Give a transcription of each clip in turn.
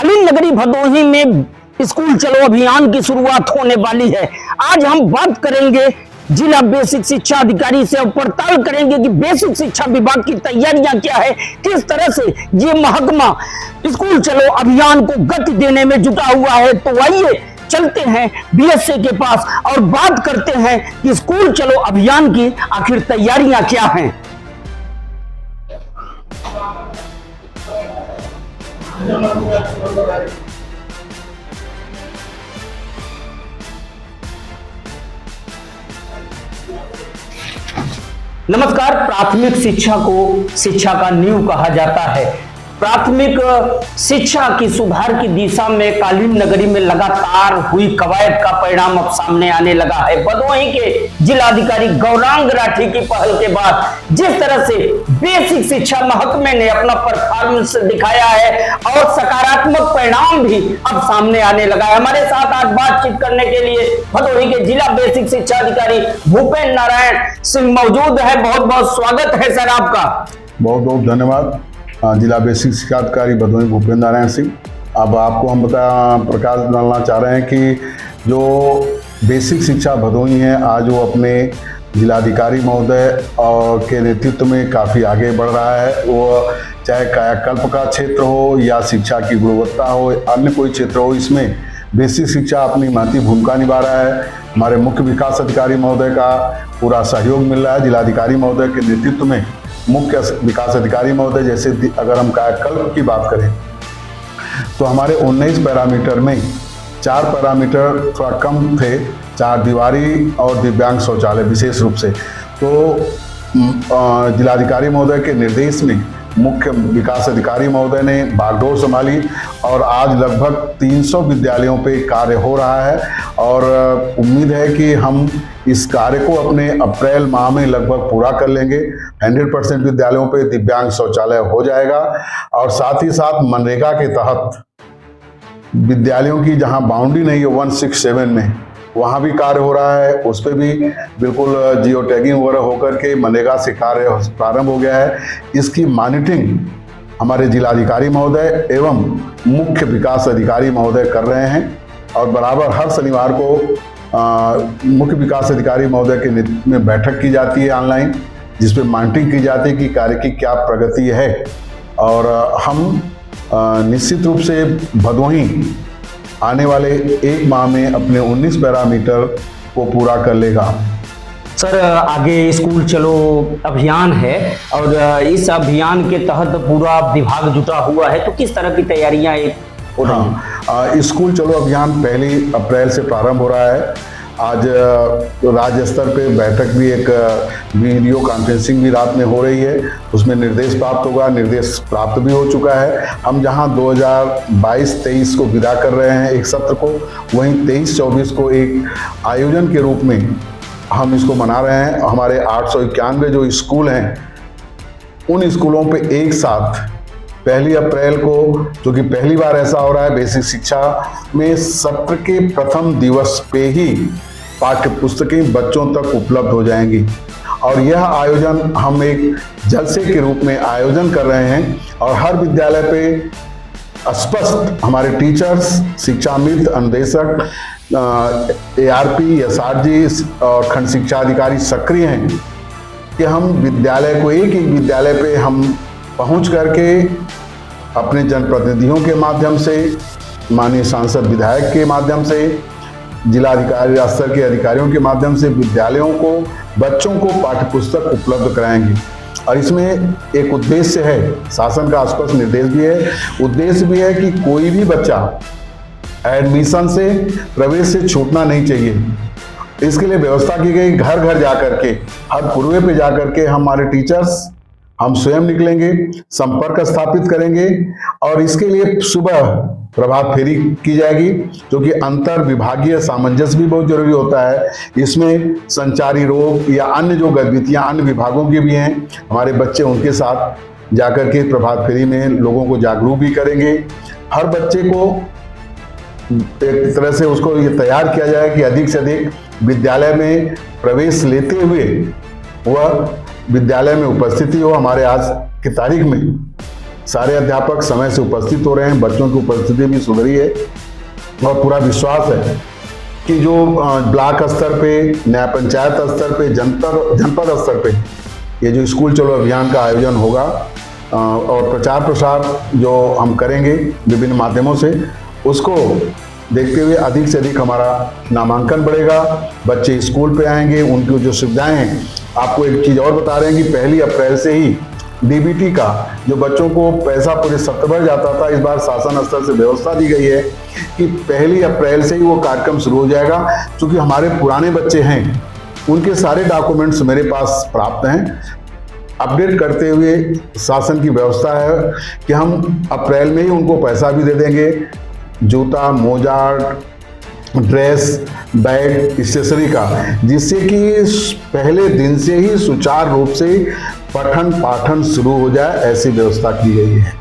कालीन नगरी भदोही में स्कूल चलो अभियान की शुरुआत होने वाली है। आज हम बात करेंगे जिला बेसिक शिक्षा अधिकारी से और पड़ताल करेंगे कि बेसिक शिक्षा विभाग की तैयारियां क्या है, किस तरह से ये महकमा स्कूल चलो अभियान को गति देने में जुटा हुआ है। तो आइए चलते हैं बीएसए के पास और बात करते हैं कि स्कूल चलो अभियान की आखिर तैयारियां क्या हैं। नमस्कार। प्राथमिक शिक्षा को शिक्षा का नींव कहा जाता है। प्राथमिक शिक्षा की सुधार की दिशा में कालीन नगरी में लगातार हुई कवायद का परिणाम अब सामने आने लगा है। भदोही के जिलाधिकारी गौरांग राठी की पहल के बाद जिस तरह से बेसिक शिक्षा महकमे ने अपना परफॉर्मेंस दिखाया है और सकारात्मक परिणाम भी अब सामने आने लगा है। हमारे साथ आज बातचीत करने के लिए भदोही के जिला बेसिक शिक्षा अधिकारी भूपेंद्र नारायण सिंह मौजूद है। बहुत बहुत स्वागत है सर आपका। बहुत बहुत धन्यवाद। जिला बेसिक शिक्षा अधिकारी भदोही भूपेंद्र नारायण सिंह। अब आपको हम प्रकाश डालना चाह रहे हैं कि जो बेसिक शिक्षा भदोही है आज वो अपने जिलाधिकारी महोदय और के नेतृत्व में काफ़ी आगे बढ़ रहा है। वो चाहे कायाकल्प का क्षेत्र हो या शिक्षा की गुणवत्ता हो, अन्य कोई क्षेत्र हो, इसमें बेसिक शिक्षा अपनी महत्वपूर्ण भूमिका निभा रहा है। हमारे मुख्य विकास अधिकारी महोदय का पूरा सहयोग मिल रहा है। जिलाधिकारी महोदय के नेतृत्व में मुख्य विकास अधिकारी महोदय, जैसे अगर हम कायाकल्प की बात करें तो हमारे 19 पैरामीटर में 4 पैरामीटर थोड़ा कम थे, 4 दीवारी और दिव्यांग शौचालय विशेष रूप से। तो जिलाधिकारी महोदय के निर्देश में मुख्य विकास अधिकारी महोदय ने बागडोर संभाली और आज लगभग 300 विद्यालयों पे कार्य हो रहा है और उम्मीद है कि हम इस कार्य को अपने अप्रैल माह में लगभग पूरा कर लेंगे। 100% विद्यालयों पे दिव्यांग शौचालय हो जाएगा और साथ ही साथ मनरेगा के तहत विद्यालयों की जहां बाउंड्री नहीं है 167 में वहाँ भी कार्य हो रहा है। उस पर भी बिल्कुल जियो टैगिंग वगैरह होकर के मनरेगा से कार्य प्रारंभ हो गया है। इसकी मॉनिटरिंग हमारे जिलाधिकारी महोदय एवं मुख्य विकास अधिकारी महोदय कर रहे हैं और बराबर हर शनिवार को मुख्य विकास अधिकारी महोदय के नेतृत्व में बैठक की जाती है ऑनलाइन, जिसपे मॉनिटरिंग की जाती है कि कार्य की क्या प्रगति है। और हम निश्चित रूप से भदोही आने वाले 1 माह में अपने 19 पैरामीटर को पूरा कर लेगा। सर आगे स्कूल चलो अभियान है और इस अभियान के तहत पूरा विभाग जुटा हुआ है, तो किस तरह की तैयारियां हो रही हैं? हाँ, स्कूल चलो अभियान 1 अप्रैल से प्रारंभ हो रहा है। आज राज्य स्तर पे बैठक भी एक वीडियो कॉन्फ्रेंसिंग भी रात में हो रही है, उसमें निर्देश प्राप्त होगा, निर्देश प्राप्त भी हो चुका है। हम जहां 2022-23 को विदा कर रहे हैं एक सत्र को, वहीं 23-24 को एक आयोजन के रूप में हम इसको मना रहे हैं। हमारे 891 जो स्कूल हैं उन स्कूलों पे एक साथ 1 अप्रैल को, जो कि पहली बार ऐसा हो रहा है बेसिक शिक्षा में, सत्र के प्रथम दिवस पे ही पाठ्य पुस्तकें बच्चों तक उपलब्ध हो जाएंगी। और यह आयोजन हम एक जलसे के रूप में आयोजन कर रहे हैं और हर विद्यालय पे स्पष्ट हमारे टीचर्स, शिक्षामित्र, अनुदेशक, ARP, SRG और खंड शिक्षा अधिकारी सक्रिय हैं कि हम विद्यालय को एक विद्यालय पे हम पहुंच करके अपने जनप्रतिनिधियों के माध्यम से, माननीय सांसद विधायक के माध्यम से, जिलाधिकारी स्तर के अधिकारियों के माध्यम से विद्यालयों को, बच्चों को पाठ्यपुस्तक उपलब्ध कराएंगे। और इसमें एक उद्देश्य है, शासन का स्पष्ट निर्देश भी है, उद्देश्य भी है कि कोई भी बच्चा एडमिशन से, प्रवेश से छूटना नहीं चाहिए। इसके लिए व्यवस्था की गई, घर घर जाकर के, हर कुर्वे पे जाकर के हमारे टीचर्स, हम स्वयं निकलेंगे, संपर्क स्थापित करेंगे और इसके लिए सुबह प्रभात फेरी की जाएगी, जो कि अंतर विभागीय सामंजस्य भी बहुत जरूरी होता है। इसमें संचारी रोग या अन्य जो गतिविधियां अन्य विभागों की भी हैं, हमारे बच्चे उनके साथ जाकर के प्रभात फेरी में लोगों को जागरूक भी करेंगे। हर बच्चे को एक तरह से उसको ये तैयार किया जाए कि अधिक से अधिक विद्यालय में प्रवेश लेते हुए वह विद्यालय में उपस्थिति हो। हमारे आज की तारीख में सारे अध्यापक समय से उपस्थित हो रहे हैं, बच्चों की उपस्थिति भी सुधरी है और पूरा विश्वास है कि जो ब्लॉक स्तर पे, न्याय पंचायत स्तर पे, जनपद स्तर पे ये जो स्कूल चलो अभियान का आयोजन होगा और प्रचार प्रसार जो हम करेंगे विभिन्न माध्यमों से, उसको देखते हुए अधिक से अधिक हमारा नामांकन बढ़ेगा, बच्चे स्कूल पे आएंगे, उनकी जो सुविधाएं हैं। आपको एक चीज़ और बता रहे हैं कि 1 अप्रैल से ही डीबीटी का जो बच्चों को पैसा पूरे सप्ताह भर जाता था, इस बार शासन स्तर से व्यवस्था दी गई है कि 1 अप्रैल से ही वो कार्यक्रम शुरू हो जाएगा। क्योंकि हमारे पुराने बच्चे हैं, उनके सारे डॉक्यूमेंट्स मेरे पास प्राप्त हैं। अपडेट करते हुए शासन की व्यवस्था है कि हम अप्रैल में ही उनको पैसा भी दे देंगे, जूता, मोजा, ड्रेस, बैग, स्टेशनरी का, जिससे कि पहले दिन से ही सुचारू रूप से पठन पाठन शुरू हो जाए, ऐसी व्यवस्था की गई है।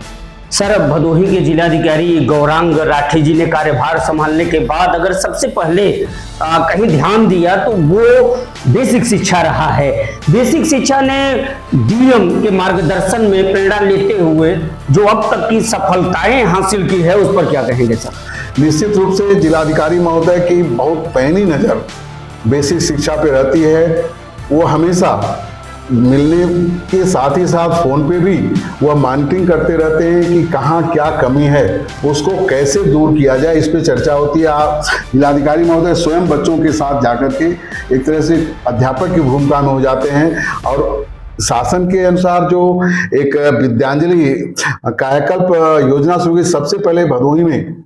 सर, भदोही के जिलाधिकारी गौरांग राठी जी ने कार्यभार संभालने के बाद अगर सबसे पहले कहीं ध्यान दिया तो वो बेसिक शिक्षा रहा है। बेसिक शिक्षा ने डीएम के मार्गदर्शन में प्रेरणा लेते हुए जो अब तक की सफलताएं हासिल की है, उस पर क्या कहेंगे सर? निश्चित रूप से जिलाधिकारी महोदय की बहुत पैनी नज़र बेसिक शिक्षा पे रहती है। वो हमेशा मिलने के साथ ही साथ फोन पे भी वह मॉनिटरिंग करते रहते हैं कि कहाँ क्या कमी है, उसको कैसे दूर किया जाए, इस पे चर्चा होती है। आप जिलाधिकारी महोदय स्वयं बच्चों के साथ जाकर के एक तरह से अध्यापक की भूमिका में हो जाते हैं और शासन के अनुसार जो एक विद्यांजलि कायाकल्प योजना शुरू हुई, सबसे पहले भदोही में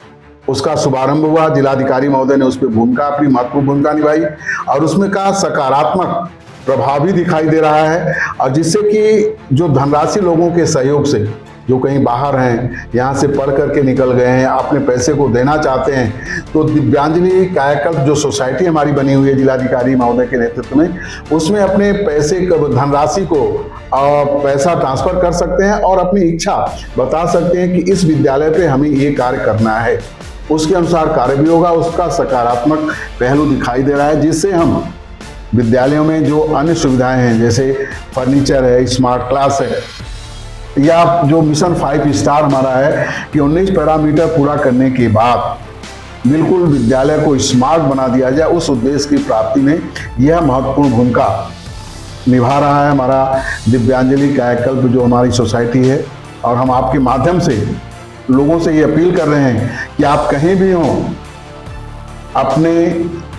उसका शुभारंभ हुआ। जिलाधिकारी महोदय ने उस पर भूमिका, अपनी महत्वपूर्ण भूमिका निभाई और उसमें का सकारात्मक प्रभाव भी दिखाई दे रहा है। और जिससे कि जो धनराशि लोगों के सहयोग से, जो कहीं बाहर हैं, यहाँ से पढ़ करके निकल गए हैं, अपने पैसे को देना चाहते हैं, तो दिव्यांजलि कायाकल्प जो सोसाइटी हमारी बनी हुई है जिलाधिकारी महोदय के नेतृत्व में, उसमें अपने पैसे धनराशि को पैसा ट्रांसफर कर सकते हैं और अपनी इच्छा बता सकते हैं कि इस विद्यालय पे हमें ये कार्य करना है। उसके अनुसार कार्य भी होगा, उसका सकारात्मक पहलू दिखाई दे रहा है, जिससे हम विद्यालयों में जो अन्य सुविधाएं हैं, जैसे फर्नीचर है, स्मार्ट क्लास है, या जो मिशन 5 स्टार हमारा है कि 19 पैरामीटर पूरा करने के बाद बिल्कुल विद्यालय को स्मार्ट बना दिया जाए, उस उद्देश्य की प्राप्ति में यह महत्वपूर्ण भूमिका निभा रहा है हमारा दिव्यांजलि कायाकल्प जो हमारी सोसाइटी है। और हम आपके माध्यम से लोगों से ये अपील कर रहे हैं कि आप कहीं भी हों, अपने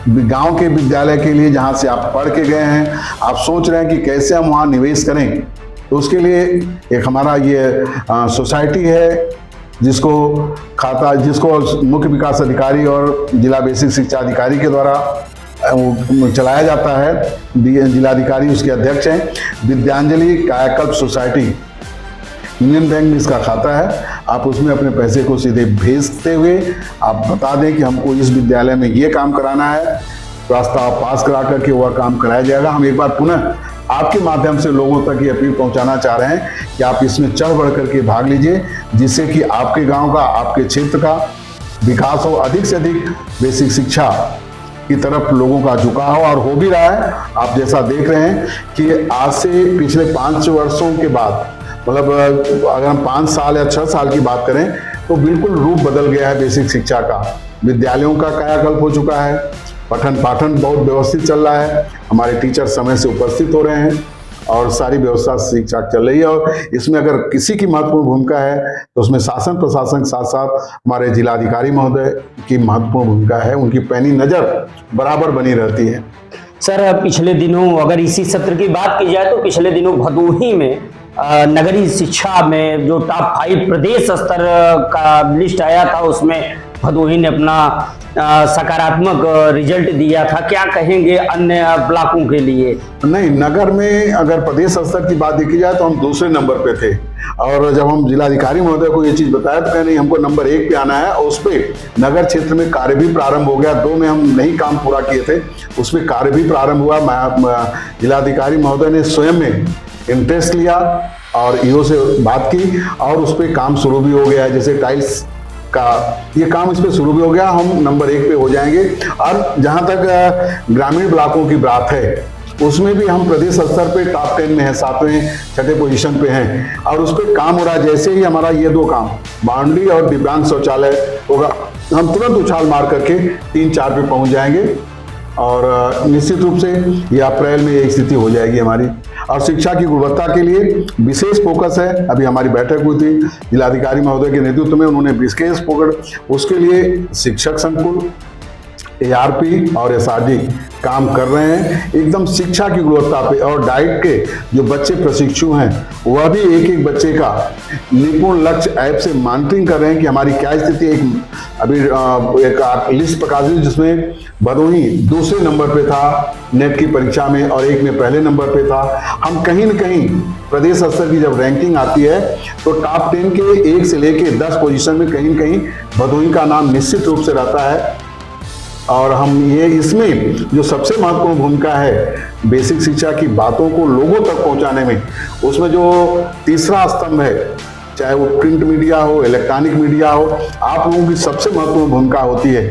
गांव के विद्यालय के लिए जहां से आप पढ़ के गए हैं, आप सोच रहे हैं कि कैसे हम वहां निवेश करें, तो उसके लिए एक हमारा ये सोसाइटी है जिसको मुख्य विकास अधिकारी और जिला बेसिक शिक्षा अधिकारी के द्वारा चलाया जाता है। जिलाधिकारी उसके अध्यक्ष हैं। विद्यांजलि कायाकल्प सोसाइटी, यूनियन बैंक में इसका खाता है। आप उसमें अपने पैसे को सीधे भेजते हुए आप बता दें कि हमको इस विद्यालय में ये काम कराना है, प्रस्ताव पास करा करके वह काम कराया जाएगा। हम एक बार पुनः आपके माध्यम से लोगों तक ये अपील पहुंचाना चाह रहे हैं कि आप इसमें चढ़ बढ़ करके भाग लीजिए, जिससे कि आपके गांव का, आपके क्षेत्र का विकास हो, अधिक से अधिक बेसिक शिक्षा की तरफ लोगों का झुकाव हो, और हो भी रहा है। आप जैसा देख रहे हैं कि आज से पिछले 5 वर्षों के बाद, मतलब अगर हम 5 साल या 6 साल की बात करें, तो बिल्कुल रूप बदल गया है बेसिक शिक्षा का। विद्यालयों का कायाकल्प हो चुका है, पठन पाठन बहुत व्यवस्थित चल रहा है, हमारे टीचर समय से उपस्थित हो रहे हैं और सारी व्यवस्था शिक्षा चल रही है। और इसमें अगर किसी की महत्वपूर्ण भूमिका है तो उसमें शासन प्रशासन के साथ साथ हमारे जिलाधिकारी महोदय की महत्वपूर्ण भूमिका है, उनकी पैनी नज़र बराबर बनी रहती है। सर, पिछले दिनों अगर इसी सत्र की बात की जाए तो पिछले दिनों भदोही में नगरीय शिक्षा में जो टॉप 5 प्रदेश स्तर का लिस्ट आया था, उसमें भदोही ने अपना सकारात्मक रिजल्ट दिया था। क्या कहेंगे अन्य ब्लॉकों के लिए? नहीं, नगर में अगर प्रदेश स्तर की बात देखी जाए तो हम दूसरे नंबर पे थे, और जब हम जिलाधिकारी महोदय को ये चीज़ बताया तो कहे नहीं, हमको नंबर 1 पे आना है। और उस पर नगर क्षेत्र में कार्य भी प्रारंभ हो गया। 2 में हम नहीं काम पूरा किए थे, उसमें कार्य भी प्रारंभ हुआ। जिलाधिकारी महोदय ने स्वयं में इंटरेस्ट लिया और ईओ से बात की और उस पर काम शुरू भी हो गया है। जैसे टाइल्स का ये काम इस पर शुरू भी हो गया, हम नंबर 1 पे हो जाएंगे। और जहाँ तक ग्रामीण ब्लॉकों की बात है, उसमें भी हम प्रदेश स्तर पे टॉप 10 में है, 7वें 6ठे पोजीशन पे हैं और उस पर काम हो रहा है। जैसे ही हमारा ये 2 काम बाउंड्री और दिव्यांग शौचालय होगा, हम तुरंत उछाल मार करके 3-4 पे पहुंच जाएंगे और निश्चित रूप से ये अप्रैल में ये स्थिति हो जाएगी हमारी। और शिक्षा की गुणवत्ता के लिए विशेष फोकस है। अभी हमारी बैठक हुई थी जिलाधिकारी महोदय के नेतृत्व में, उन्होंने विशेष फोकस उसके लिए शिक्षक संकुल, ARP और SRG काम कर रहे हैं एकदम शिक्षा की गुणवत्ता पे। और डाइट के जो बच्चे प्रशिक्षु हैं वह भी एक बच्चे का निपुण लक्ष्य ऐप से मॉनिटरिंग कर रहे हैं कि हमारी क्या स्थिति है। अभी एक लिस्ट प्रकाशित जिसमें भदोही दूसरे नंबर पे था नेट की परीक्षा में और एक में पहले नंबर पे था। हम कहीं न कहीं प्रदेश स्तर की जब रैंकिंग आती है तो टॉप 10 के 1 से लेके 10 पोजीशन में कहीं न कहीं भदोही का नाम निश्चित रूप से रहता है। और हम ये इसमें जो सबसे महत्वपूर्ण भूमिका है बेसिक शिक्षा की बातों को लोगों तक पहुंचाने में, उसमें जो तीसरा स्तंभ है, चाहे वो प्रिंट मीडिया हो, इलेक्ट्रॉनिक मीडिया हो, आप लोगों की सबसे महत्वपूर्ण भूमिका होती है।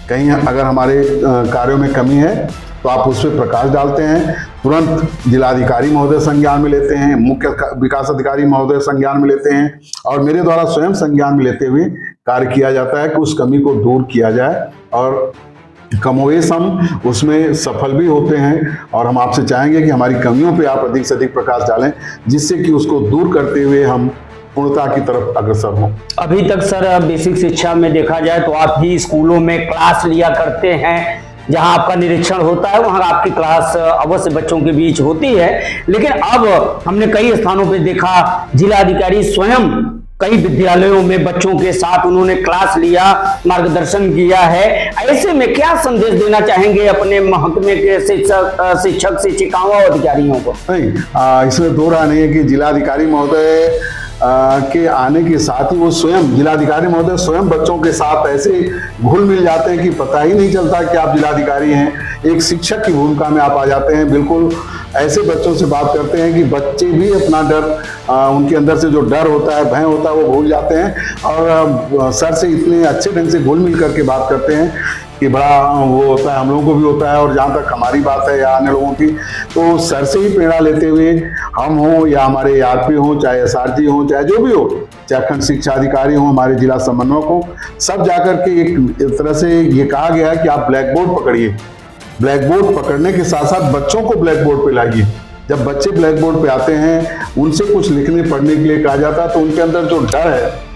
कहीं अगर हमारे कार्यों में कमी है तो आप उस पर प्रकाश डालते हैं, तुरंत जिलाधिकारी महोदय संज्ञान में लेते हैं, मुख्य विकास अधिकारी महोदय संज्ञान में लेते हैं और मेरे द्वारा स्वयं संज्ञान में लेते हुए कार्य किया जाता है कि उस कमी को दूर किया जाए और कमोवेश हम उसमें सफल भी होते हैं। और हम आपसे चाहेंगे कि हमारी कमियों पे आप अधिक से अधिक प्रकाश डालें जिससे कि उसको दूर करते हुए हम पूर्णता की तरफ अग्रसर हों। अभी तक सर बेसिक शिक्षा में देखा जाए तो आप ही स्कूलों में क्लास लिया करते हैं, जहां आपका निरीक्षण होता है वहां आपकी क्लास अवश्य बच्चों के बीच होती है। लेकिन अब हमने कई स्थानों पर देखा जिलाधिकारी स्वयं कई विद्यालयों में बच्चों के साथ उन्होंने क्लास लिया, मार्गदर्शन किया है। ऐसे में क्या संदेश देना चाहेंगे अपने महकमे के शिक्षक शिक्षिकाओं और अधिकारियों को? नहीं, इसमें दो राय नहीं है कि जिलाधिकारी महोदय के आने के साथ ही वो स्वयं जिलाधिकारी महोदय स्वयं बच्चों के साथ ऐसे घुल मिल जाते हैं कि पता ही नहीं चलता कि आप जिलाधिकारी हैं। एक शिक्षक की भूमिका में आप आ जाते हैं, बिल्कुल ऐसे बच्चों से बात करते हैं कि बच्चे भी अपना डर, उनके अंदर से जो डर होता है, भय होता है, वो भूल जाते हैं और सर से इतने अच्छे ढंग से घुल मिल करके बात करते हैं कि बड़ा वो होता है, हम लोगों को भी होता है। और जहाँ तक हमारी बात है या अन्य लोगों की, तो सर से ही प्रेरणा लेते हुए हम हों या हमारे ARP हों, चाहे SRG हों, चाहे जो भी हो, चाहे खंड शिक्षा अधिकारी हों, हमारे जिला समन्वयक हों, सब जाकर के एक तरह से ये कहा गया है कि आप ब्लैक बोर्ड पकड़िए। ब्लैक बोर्ड पकड़ने के साथ साथ बच्चों को ब्लैक बोर्ड पे लाइए। जब बच्चे ब्लैक बोर्ड पे आते हैं, उनसे कुछ लिखने पढ़ने के लिए कहा जाता है तो उनके अंदर जो डर है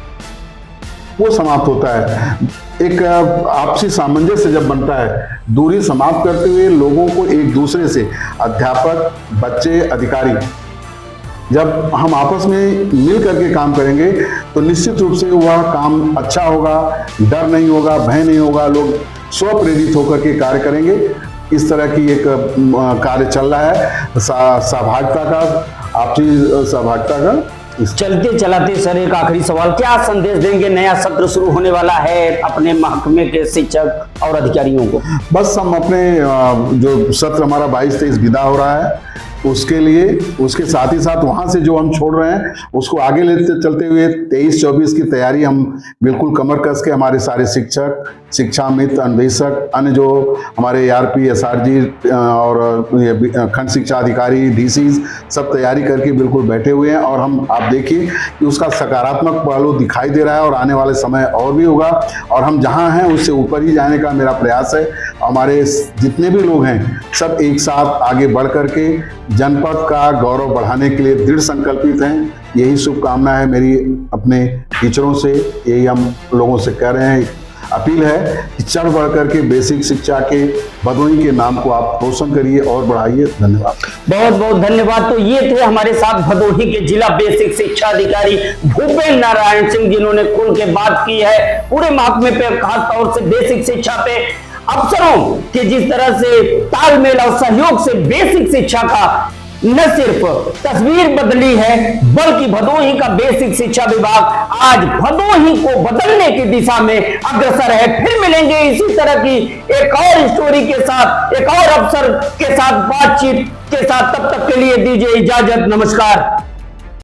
वो समाप्त होता है। एक आपसी सामंजस्य जब बनता है, दूरी समाप्त करते हुए लोगों को एक दूसरे से, अध्यापक, बच्चे, अधिकारी, जब हम आपस में मिल करके काम करेंगे तो निश्चित रूप से वह काम अच्छा होगा, डर नहीं होगा, भय नहीं होगा, लोग स्वप्रेरित होकर के कार्य करेंगे। इस तरह की एक कार्य चल रहा है सहभागिता का, आपसी सहभागिता का। चलते चलाते सर एक आखिरी सवाल, क्या संदेश देंगे? नया सत्र शुरू होने वाला है अपने महकमे के शिक्षक और अधिकारियों को। बस हम अपने जो सत्र हमारा 22-23 विदा हो रहा है उसके लिए, उसके साथ ही साथ वहाँ से जो हम छोड़ रहे हैं उसको आगे लेते चलते हुए 23-24 की तैयारी हम बिल्कुल कमर कस के, हमारे सारे शिक्षक, शिक्षा मित्र, अन्वेषक, अन्य जो हमारे ARP, SRG और खंड शिक्षा अधिकारी, DCs सब तैयारी करके बिल्कुल बैठे हुए हैं। और हम आप देखिए कि उसका सकारात्मक पहलू दिखाई दे रहा है और आने वाले समय और भी होगा और हम जहाँ हैं उससे ऊपर ही जाने का मेरा प्रयास है। हमारे जितने भी लोग हैं सब एक साथ आगे बढ़ करके जनपद का गौरव बढ़ाने के लिए दृढ़ संकल्पित हैं। यही शुभकामना है मेरी अपने टीचरों से, यही हम लोगों से कह रहे हैं। अपील है कि चढ़ बढ़ करके बेसिक शिक्षा के भदोही के नाम को आप रोशन करिए और बढ़ाइए। धन्यवाद, बहुत बहुत धन्यवाद। तो ये थे हमारे साथ भदोही के जिला बेसिक शिक्षा अधिकारी भूपेंद्र नारायण सिंह, जिन्होंने खुल के बात की है पूरे महकमे पे, खास तौर से बेसिक शिक्षा पे अफसरों के जिस तरह से तालमेल और सहयोग से बेसिक शिक्षा का न सिर्फ तस्वीर बदली है बल्कि भदोही का बेसिक शिक्षा विभाग आज भदोही को बदलने की दिशा में अग्रसर है। फिर मिलेंगे इसी तरह की एक और स्टोरी के साथ, एक और अफसर के साथ बातचीत के साथ। तब तक के लिए दीजिए इजाजत, नमस्कार।